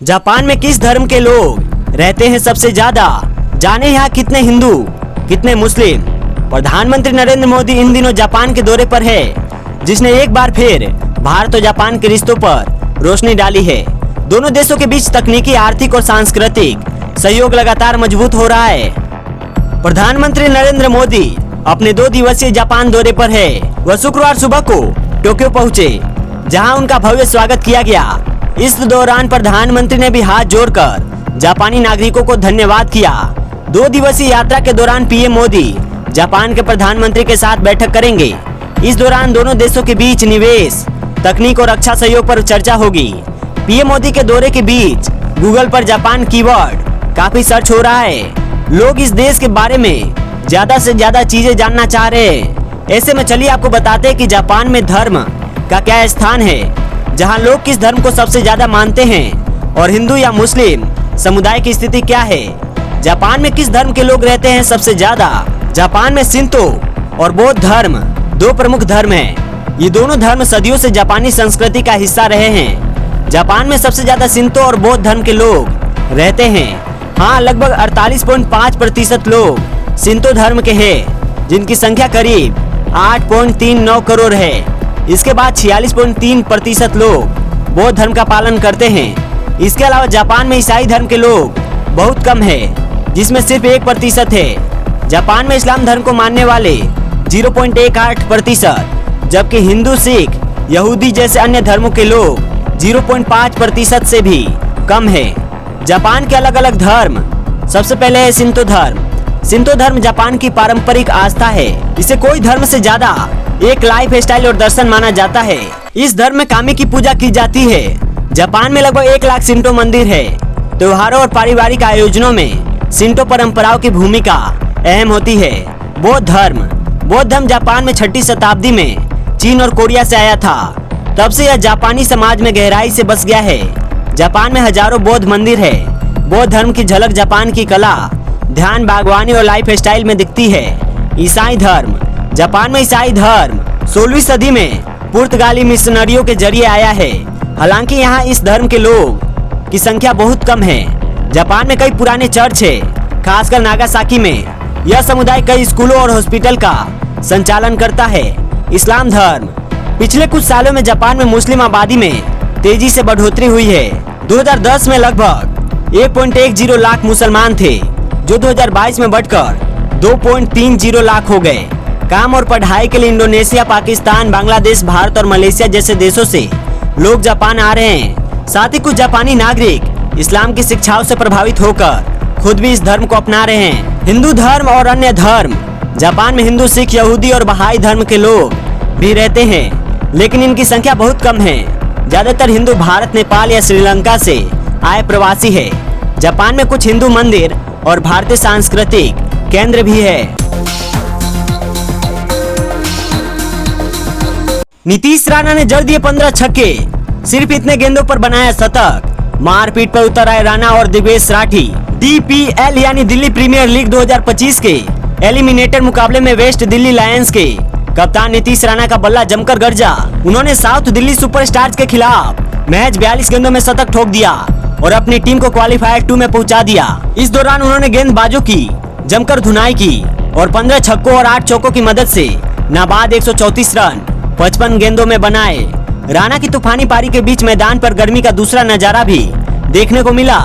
Japan में किस धर्म के लोग रहते हैं सबसे ज्यादा? जाने यहाँ कितने हिंदू कितने मुस्लिम। प्रधानमंत्री नरेंद्र मोदी इन दिनों जापान के दौरे पर है, जिसने एक बार फिर भारत और जापान के रिश्तों पर रोशनी डाली है। दोनों देशों के बीच तकनीकी, आर्थिक और सांस्कृतिक सहयोग लगातार मजबूत हो रहा है। प्रधानमंत्री नरेंद्र मोदी अपने 2 दिवसीय जापान दौरे पर है। वह शुक्रवार सुबह को टोक्यो पहुंचे, जहां उनका भव्य स्वागत किया गया। इस दौरान प्रधानमंत्री ने भी हाथ जोड़कर जापानी नागरिकों को धन्यवाद किया। 2 दिवसीय यात्रा के दौरान पीएम मोदी जापान के प्रधानमंत्री के साथ बैठक करेंगे। इस दौरान दोनों देशों के बीच निवेश, तकनीक और रक्षा सहयोग पर चर्चा होगी। पीएम मोदी के दौरे के बीच गूगल पर जापान कीवर्ड काफी सर्च हो रहा है। लोग इस देश के बारे में ज्यादा से ज्यादा चीजें जानना चाह रहे हैं। ऐसे में चलिए आपको बताते हैं कि जापान में धर्म का क्या स्थान है, जहां लोग किस धर्म को सबसे ज्यादा मानते हैं और हिंदू या मुस्लिम समुदाय की स्थिति क्या है। जापान में किस धर्म के लोग रहते हैं सबसे ज्यादा? जापान में शिंतो और बौद्ध धर्म 2 प्रमुख धर्म हैं। ये दोनों धर्म सदियों से जापानी संस्कृति का हिस्सा रहे हैं। जापान में सबसे ज्यादा शिंतो और बौद्ध धर्म के लोग रहते हैं। हाँ, लगभग 48.5% लोग शिंतो धर्म के हैं, जिनकी संख्या करीब 8.39 करोड़ है। इसके बाद 46.3% लोग बौद्ध धर्म का पालन करते हैं। इसके अलावा जापान में ईसाई धर्म के लोग बहुत कम है, जिसमें सिर्फ 1% है। जापान में इस्लाम धर्म को मानने वाले 0.18%, जबकि हिंदू, सिख, यहूदी जैसे अन्य धर्मों के लोग 0.5% से भी कम है। जापान के अलग अलग धर्म। सबसे पहले है शिंतो धर्म। शिंतो धर्म जापान की पारंपरिक आस्था है। इसे कोई धर्म से ज्यादा एक लाइफ स्टाइल और दर्शन माना जाता है। इस धर्म में कामी की पूजा की जाती है। जापान में लगभग 1 लाख शिंतो मंदिर है। त्योहारों और पारिवारिक आयोजनों में शिंतो परंपराओं की भूमिका अहम होती है। बौद्ध धर्म जापान में 6वीं शताब्दी में चीन और कोरिया से आया था। तब से यह जापानी समाज में गहराई से बस गया है। जापान में हजारों बौद्ध मंदिर है। बौद्ध धर्म की झलक जापान की कला, ध्यान, बागवानी और लाइफ स्टाइल में दिखती है। ईसाई धर्म। जापान में ईसाई धर्म 16वीं सदी में पुर्तगाली मिशनरियों के जरिए आया है। हालांकि यहाँ इस धर्म के लोग की संख्या बहुत कम है। जापान में कई पुराने चर्च है, खासकर नागासाकी में। यह समुदाय कई स्कूलों और हॉस्पिटल का संचालन करता है। इस्लाम धर्म। पिछले कुछ सालों में जापान में मुस्लिम आबादी में तेजी से बढ़ोतरी हुई है। 2010 में लगभग 1.10 लाख मुसलमान थे, जो 2022 में बढ़कर 2.30 लाख हो गए। काम और पढ़ाई के लिए इंडोनेशिया, पाकिस्तान, बांग्लादेश, भारत और मलेशिया जैसे देशों से लोग जापान आ रहे हैं। साथ ही कुछ जापानी नागरिक इस्लाम की शिक्षाओं से प्रभावित होकर खुद भी इस धर्म को अपना रहे हैं। हिंदू धर्म और अन्य धर्म। जापान में हिंदू, सिख, यहूदी और बहाई धर्म के लोग भी रहते हैं, लेकिन इनकी संख्या बहुत कम है। ज्यादातर हिंदू भारत, नेपाल या श्रीलंका से आए प्रवासी है। जापान में कुछ हिंदू मंदिर और भारतीय सांस्कृतिक केंद्र भी है। नीतीश राणा ने जड़ दिए 15 छक्के, सिर्फ इतने गेंदों पर बनाया शतक। मारपीट पर उतर आए राणा और दिग्वेश राठी। DPL यानी दिल्ली प्रीमियर लीग 2025 के एलिमिनेटर मुकाबले में वेस्ट दिल्ली लायंस के कप्तान नीतीश राणा का बल्ला जमकर गरजा। उन्होंने साउथ दिल्ली सुपरस्टार्स के खिलाफ महज 42 गेंदों में शतक ठोक दिया और अपनी टीम को क्वालीफायर 2 में पहुंचा दिया। इस दौरान उन्होंने गेंदबाजों की जमकर धुनाई की और 15 छक्कों और 8 चौकों की मदद से नाबाद 134 रन 55 गेंदों में बनाए। राणा की तूफानी पारी के बीच मैदान पर गर्मी का दूसरा नजारा भी देखने को मिला।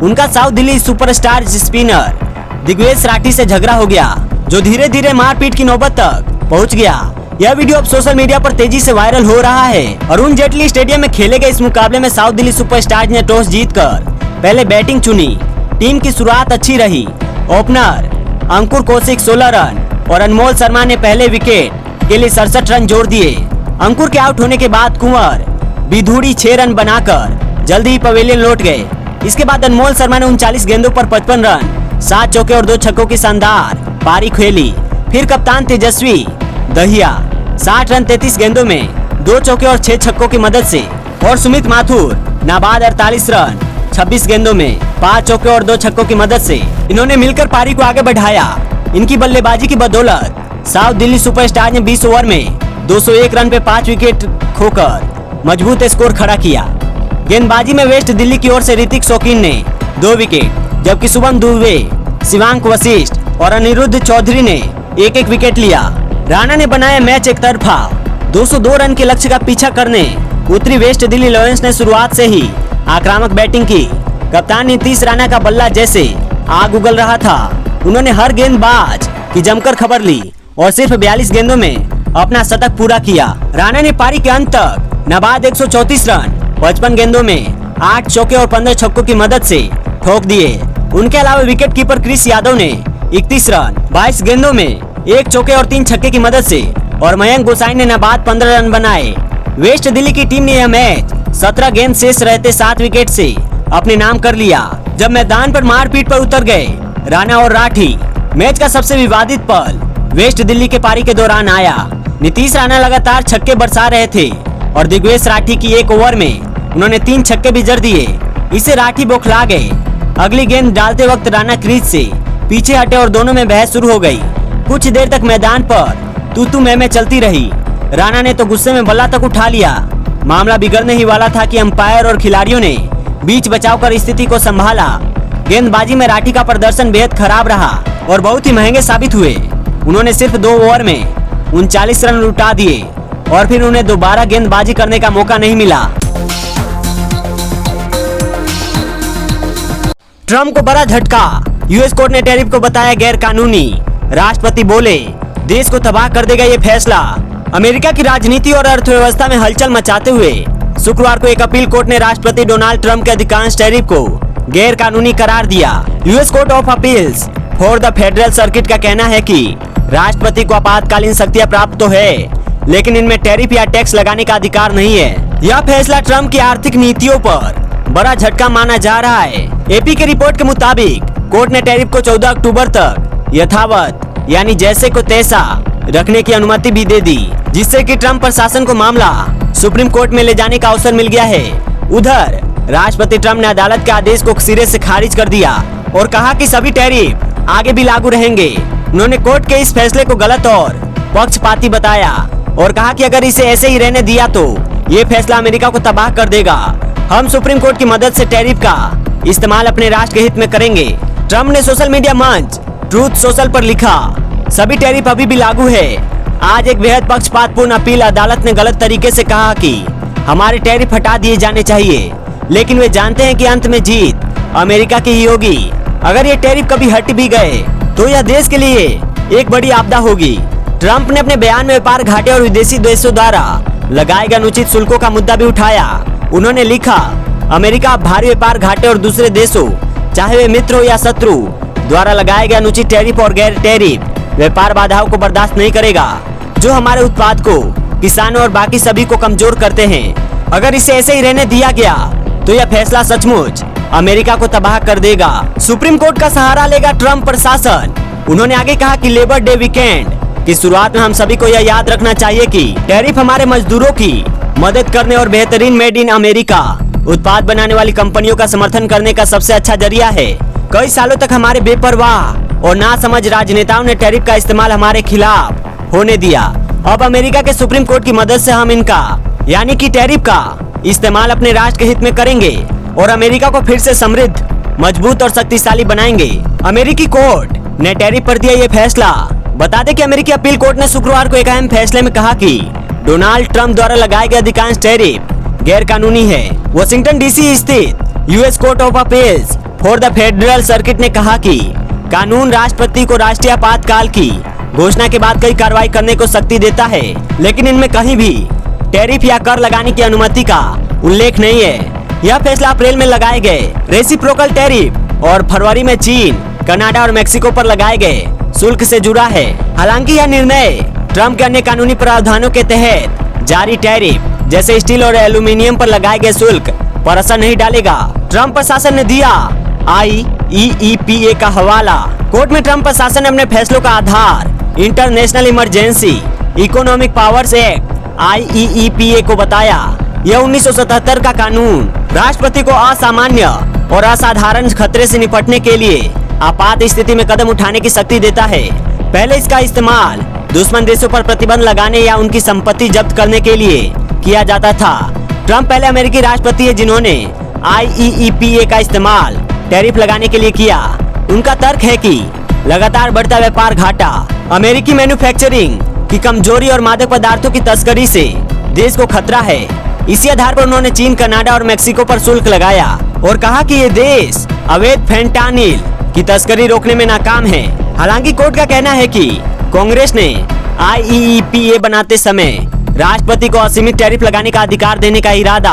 उनका south Delhi superstar spinner Digvesh Rathi से झगड़ा हो गया, जो धीरे धीरे मारपीट की नौबत तक पहुंच गया। यह वीडियो अब सोशल मीडिया पर तेजी से वायरल हो रहा है। अरुण जेटली स्टेडियम में खेले गए इस मुकाबले में साउथ दिल्ली सुपरस्टार्स ने टॉस जीतकर पहले बैटिंग चुनी। टीम की शुरुआत अच्छी रही। ओपनर अंकुर कौशिक 16 रन और अनमोल शर्मा ने पहले विकेट के लिए 67 रन जोड़ दिए। अंकुर के आउट होने के बाद कुंवर बिधूड़ी 6 रन बनाकर जल्दी ही पवेलियन लौट गए। इसके बाद अनमोल शर्मा ने 39 गेंदों पर 55 रन, 7 चौके और 2 छक्कों की शानदार पारी खेली। फिर कप्तान तेजस्वी दहिया 60 रन 33 गेंदों में 2 चौके और 6 छक्कों की मदद से, और सुमित माथुर नाबाद 48 रन 26 गेंदों में 5 चौके और 2 छक्कों की मदद से इन्होंने मिलकर पारी को आगे बढ़ाया। इनकी बल्लेबाजी की बदौलत साउथ दिल्ली सुपरस्टार ने 20 ओवर में 201 रन पे 5 विकेट खोकर मजबूत स्कोर खड़ा किया। गेंदबाजी में वेस्ट दिल्ली की ओर से ऋतिक शौकीन ने 2 विकेट, जबकि शुभम दुबे, शिवांक वशिष्ठ और अनिरुद्ध चौधरी ने 1-1 विकेट लिया। राणा ने बनाया मैच एक तरफा। 202 रन के लक्ष्य का पीछा करने उतरी वेस्ट दिल्ली लायंस ने शुरुआत से ही आक्रामक बैटिंग की। कप्तान नीतीश राणा का बल्ला जैसे आग उगल रहा था। उन्होंने हर गेंदबाज की जमकर खबर ली और सिर्फ 42 गेंदों में अपना शतक पूरा किया। राणा ने पारी के अंत तक नाबाद 134 रन 55 गेंदों में 8 चौके और 15 छक्कों की मदद से ठोक दिए। उनके अलावा विकेट कीपर क्रिस यादव ने 31 रन 22 गेंदों में 1 चौके और 3 छक्के की मदद से और मयंक गोसाई ने नाबाद 15 रन बनाए। वेस्ट दिल्ली की टीम ने यह मैच 17 गेंद शेष रहते 7 विकेट से अपने नाम कर लिया। जब मैदान पर मारपीट पर उतर गए राणा और राठी, मैच का सबसे विवादित पल वेस्ट दिल्ली के पारी के दौरान आया। नीतीश राणा लगातार छक्के बरसा रहे थे और दिग्वेश राठी की 1 ओवर में उन्होंने 3 छक्के भी जड़ दिए। इसे राठी बौखला गए। अगली गेंद डालते वक्त राणा क्रीज से पीछे हटे और दोनों में बहस शुरू हो गई। कुछ देर तक मैदान पर तू मैं चलती रही। राणा ने तो गुस्से में बल्ला तक उठा लिया। मामला बिगड़ने ही वाला था कि अंपायर और खिलाड़ियों ने बीच बचाव कर स्थिति को संभाला। गेंदबाजी में राठी का प्रदर्शन बेहद खराब रहा और बहुत ही महंगे साबित हुए। उन्होंने सिर्फ 2 ओवर में 39 रन लुटा दिए और फिर उन्हें दोबारा गेंदबाजी करने का मौका नहीं मिला। ट्रम्प को बड़ा झटका। यूएस कोर्ट ने टैरिफ को बताया गैर कानूनी। राष्ट्रपति बोले, देश को तबाह कर देगा ये फैसला। अमेरिका की राजनीति और अर्थव्यवस्था में हलचल मचाते हुए शुक्रवार को एक अपील कोर्ट ने राष्ट्रपति डोनाल्ड ट्रंप के अधिकांश टैरिफ को गैर कानूनी करार दिया। US court of appeals for the federal circuit का कहना है कि राष्ट्रपति को आपातकालीन शक्तियां प्राप्त तो है, लेकिन इनमें टैरिफ या टैक्स लगाने का अधिकार नहीं है। यह फैसला ट्रंप की आर्थिक नीतियों पर बड़ा झटका माना जा रहा है। एपी के रिपोर्ट के मुताबिक कोर्ट ने टैरिफ को 14 अक्टूबर तक यथावत यानी जैसे को तैसा रखने की अनुमति भी दे दी, जिससे कि ट्रंप प्रशासन को मामला सुप्रीम कोर्ट में ले जाने का अवसर मिल गया है। उधर राष्ट्रपति ट्रंप ने अदालत के आदेश को सिरे से खारिज कर दिया और कहा कि सभी टैरिफ आगे भी लागू रहेंगे। उन्होंने कोर्ट के इस फैसले को गलत और पक्षपाती बताया और कहा कि अगर इसे ऐसे ही रहने दिया तो ये फैसला अमेरिका को तबाह कर देगा। हम सुप्रीम कोर्ट की मदद से टैरिफ का इस्तेमाल अपने राष्ट्र के हित में करेंगे। ट्रंप ने सोशल मीडिया मंच ट्रूथ सोशल पर लिखा, सभी टैरिफ अभी भी लागू है। आज एक बेहद पक्षपातपूर्ण अपील अदालत ने गलत तरीके से कहा कि हमारे टैरिफ हटा दिए जाने चाहिए, लेकिन वे जानते हैं कि अंत में जीत अमेरिका की ही होगी। अगर ये टैरिफ कभी हट भी गए तो यह देश के लिए एक बड़ी आपदा होगी। ट्रंप ने अपने बयान में व्यापार घाटे और विदेशी देशों द्वारा लगाए गए अनुचित शुल्कों का मुद्दा भी उठाया। उन्होंने लिखा, अमेरिका भारी व्यापार घाटे और दूसरे देशों, चाहे वे मित्र हो या शत्रु, द्वारा लगाए गए अनुचित टैरिफ और गैर टैरिफ व्यापार बाधाओं को बर्दाश्त नहीं करेगा, जो हमारे उत्पाद को, किसानों और बाकी सभी को कमजोर करते हैं। अगर इसे ऐसे ही रहने दिया गया तो यह फैसला सचमुच अमेरिका को तबाह कर देगा। सुप्रीम कोर्ट का सहारा लेगा ट्रंप प्रशासन। उन्होंने आगे कहा कि लेबर डे वीकेंड की शुरुआत में हम सभी को यह याद रखना चाहिए कि टैरिफ हमारे मजदूरों की मदद करने और बेहतरीन मेड इन अमेरिका उत्पाद बनाने वाली कंपनियों का समर्थन करने का सबसे अच्छा जरिया है। कई सालों तक हमारे बेपरवाह और नासमझ राजनेताओं ने टैरिफ का इस्तेमाल हमारे खिलाफ होने दिया। अब अमेरिका के सुप्रीम कोर्ट की मदद से हम इनका यानी कि टैरिफ का इस्तेमाल अपने राष्ट्र के हित में करेंगे और अमेरिका को फिर से समृद्ध, मजबूत और शक्तिशाली बनाएंगे। अमेरिकी कोर्ट ने टैरिफ पर दिया ये फैसला। बता दें कि अमेरिकी अपील कोर्ट ने शुक्रवार को एक अहम फैसले में कहा कि डोनाल्ड ट्रंप द्वारा लगाए गए अधिकांश टैरिफ गैर कानूनी है। वाशिंगटन डीसी स्थित US court of appeals for the federal circuit ने कहा कि कानून राष्ट्रपति को राष्ट्रीय आपातकाल की घोषणा के बाद कई कार्रवाई करने को शक्ति देता है, लेकिन इनमें कहीं भी टैरिफ या कर लगाने की अनुमति का उल्लेख नहीं है। यह फैसला अप्रैल में लगाए गए रेसिप्रोकल टैरिफ और फरवरी में चीन, कनाडा और मेक्सिको पर लगाए गए शुल्क से जुड़ा है। हालांकि यह निर्णय ट्रंप के अन्य कानूनी प्रावधानों के तहत जारी टैरिफ जैसे स्टील और एल्यूमिनियम पर लगाए गए शुल्क पर असर नहीं डालेगा। ट्रंप प्रशासन ने दिया IEEPA का हवाला। कोर्ट में ट्रंप प्रशासन ने अपने फैसलों का आधार international emergency economic powers act IEEPA को बताया। यह 1977 का कानून राष्ट्रपति को असामान्य और असाधारण खतरे से निपटने के लिए आपात स्थिति में कदम उठाने की शक्ति देता है। पहले इसका इस्तेमाल दुश्मन देशों पर प्रतिबंध लगाने या उनकी संपत्ति जब्त करने के लिए किया जाता था। ट्रम्प पहले अमेरिकी राष्ट्रपति है जिन्होंने IEEPA का इस्तेमाल टैरिफ लगाने के लिए किया। उनका तर्क है कि लगातार बढ़ता व्यापार घाटा, अमेरिकी मैन्युफैक्चरिंग की कमजोरी और मादक पदार्थों की तस्करी से देश को खतरा है। इसी आधार पर उन्होंने चीन, कनाडा और मेक्सिको पर शुल्क लगाया और कहा कि ये देश अवैध फेंटानिल की तस्करी रोकने में नाकाम है। हालांकि कोर्ट का कहना है कि कांग्रेस ने IEEPA बनाते समय राष्ट्रपति को असीमित टैरिफ लगाने का अधिकार देने का इरादा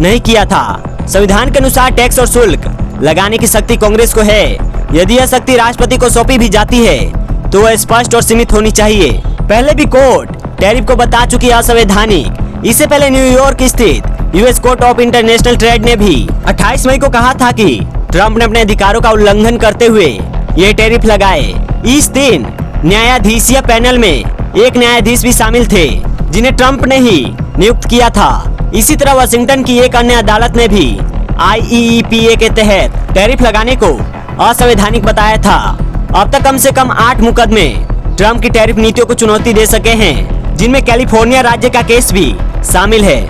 नहीं किया था। संविधान के अनुसार टैक्स और शुल्क लगाने की शक्ति कांग्रेस को है। यदि यह शक्ति राष्ट्रपति को सौंपी भी जाती है तो वह स्पष्ट और सीमित होनी चाहिए। पहले भी कोर्ट टैरिफ को बता चुकी असंवैधानिक। इससे पहले न्यूयॉर्क स्थित US court of international trade ने भी 28 मई को कहा था कि ट्रंप ने अपने अधिकारों का उल्लंघन करते हुए ये टैरिफ लगाए। इस दिन न्यायाधीशीय पैनल में एक न्यायाधीश भी शामिल थे जिन्हें ट्रंप ने ही नियुक्त किया था। इसी तरह वाशिंगटन की एक अन्य अदालत ने भी IEEPA के तहत टैरिफ लगाने को असंवैधानिक बताया था। अब तक कम से कम 8 मुकदमे ट्रंप की टैरिफ नीतियों को चुनौती दे सके हैं, जिनमें कैलिफोर्निया राज्य का केस भी शामिल है।